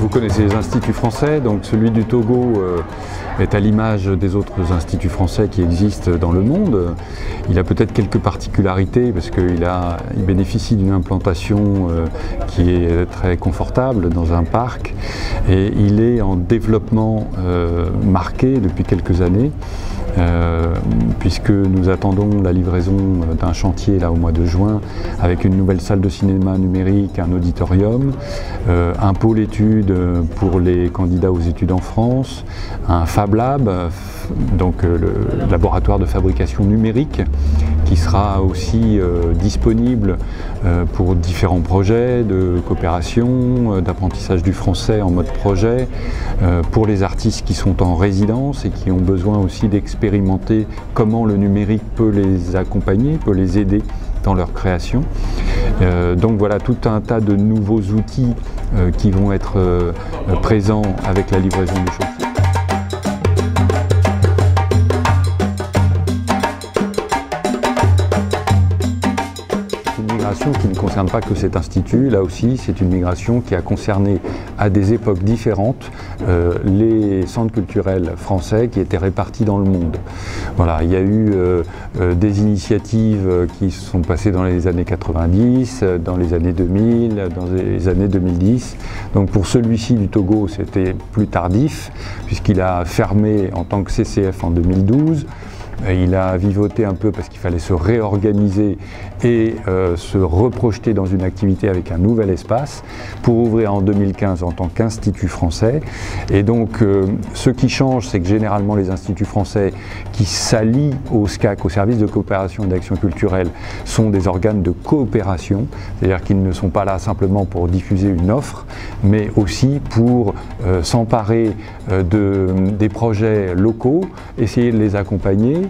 Vous connaissez les instituts français, donc celui du Togo est à l'image des autres instituts français qui existent dans le monde. Il a peut-être quelques particularités parce qu'il bénéficie d'une implantation qui est très confortable dans un parc et il est en développement marqué depuis quelques années. Puisque nous attendons la livraison d'un chantier là au mois de juin avec une nouvelle salle de cinéma numérique, un auditorium, un pôle études pour les candidats aux études en France, un Fab Lab, donc le laboratoire de fabrication numérique qui sera aussi disponible pour différents projets de coopération, d'apprentissage du français en mode projet, pour les artistes qui sont en résidence et qui ont besoin aussi d'expérimenter comment le numérique peut les accompagner, peut les aider dans leur création. Donc voilà tout un tas de nouveaux outils qui vont être présents avec la livraison du chantier. Qui ne concerne pas que cet institut, là aussi c'est une migration qui a concerné à des époques différentes les centres culturels français qui étaient répartis dans le monde. Voilà, il y a eu des initiatives qui se sont passées dans les années 90, dans les années 2000, dans les années 2010. Donc pour celui-ci du Togo c'était plus tardif puisqu'il a fermé en tant que CCF en 2012. Il a vivoté un peu parce qu'il fallait se réorganiser et se reprojeter dans une activité avec un nouvel espace pour ouvrir en 2015 en tant qu'institut français. Et donc ce qui change, c'est que généralement les instituts français qui s'allient au SCAC, au service de coopération et d'action culturelle, sont des organes de coopération, c'est-à-dire qu'ils ne sont pas là simplement pour diffuser une offre, mais aussi pour s'emparer des projets locaux, essayer de les accompagner,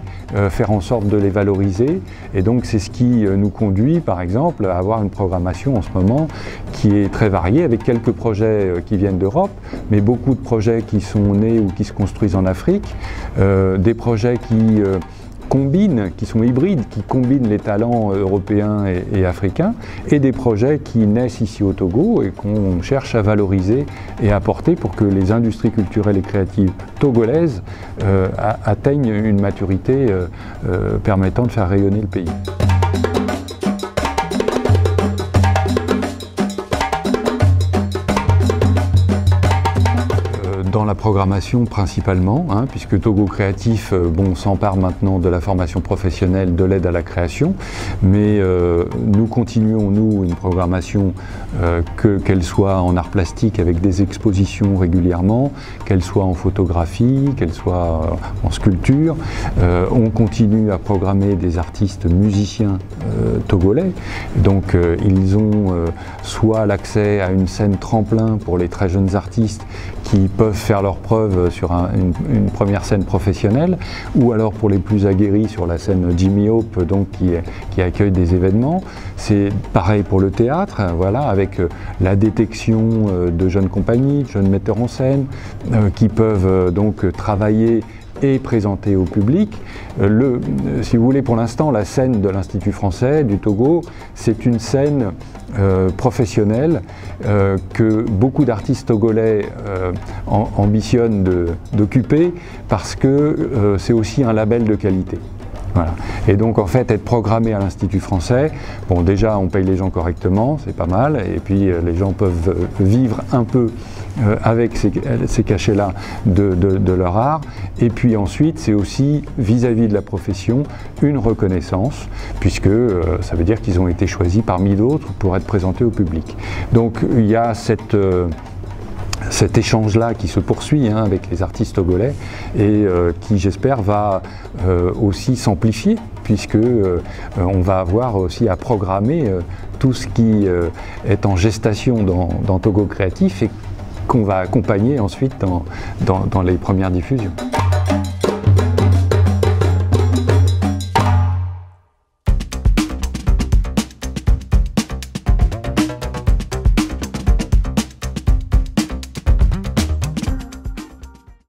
faire en sorte de les valoriser. Et donc c'est ce qui nous conduit par exemple à avoir une programmation en ce moment qui est très variée avec quelques projets qui viennent d'Europe, mais beaucoup de projets qui sont nés ou qui se construisent en Afrique, des projets qui sont hybrides, qui combinent les talents européens et africains, et des projets qui naissent ici au Togo et qu'on cherche à valoriser et à porter pour que les industries culturelles et créatives togolaises atteignent une maturité permettant de faire rayonner le pays. Dans la programmation principalement, puisque Togo Créatif s'empare maintenant de la formation professionnelle, de l'aide à la création, mais nous continuons, nous, une programmation qu'elle soit en art plastique avec des expositions régulièrement, qu'elle soit en photographie, qu'elle soit en sculpture. On continue à programmer des artistes musiciens togolais, donc ils ont soit l'accès à une scène tremplin pour les très jeunes artistes qui peuvent faire leurs preuves sur une première scène professionnelle, ou alors pour les plus aguerris sur la scène Jimmy Hope, donc qui accueille des événements. C'est pareil pour le théâtre, voilà, avec la détection de jeunes compagnies, de jeunes metteurs en scène, qui peuvent donc travailler et présenter au public. Si vous voulez, pour l'instant, la scène de l'Institut français du Togo, c'est une scène professionnelle que beaucoup d'artistes togolais ambitionnent d'occuper parce que c'est aussi un label de qualité. Voilà. Et donc en fait être programmé à l'Institut français, bon déjà on paye les gens correctement, c'est pas mal, et puis les gens peuvent vivre un peu avec ces cachets-là de leur art, et puis ensuite c'est aussi vis-à-vis de la profession une reconnaissance, puisque ça veut dire qu'ils ont été choisis parmi d'autres pour être présentés au public. Donc il y a cet échange-là qui se poursuit avec les artistes togolais et qui, j'espère, va aussi s'amplifier puisque on va avoir aussi à programmer tout ce qui est en gestation dans Togo Créatif et qu'on va accompagner ensuite dans les premières diffusions.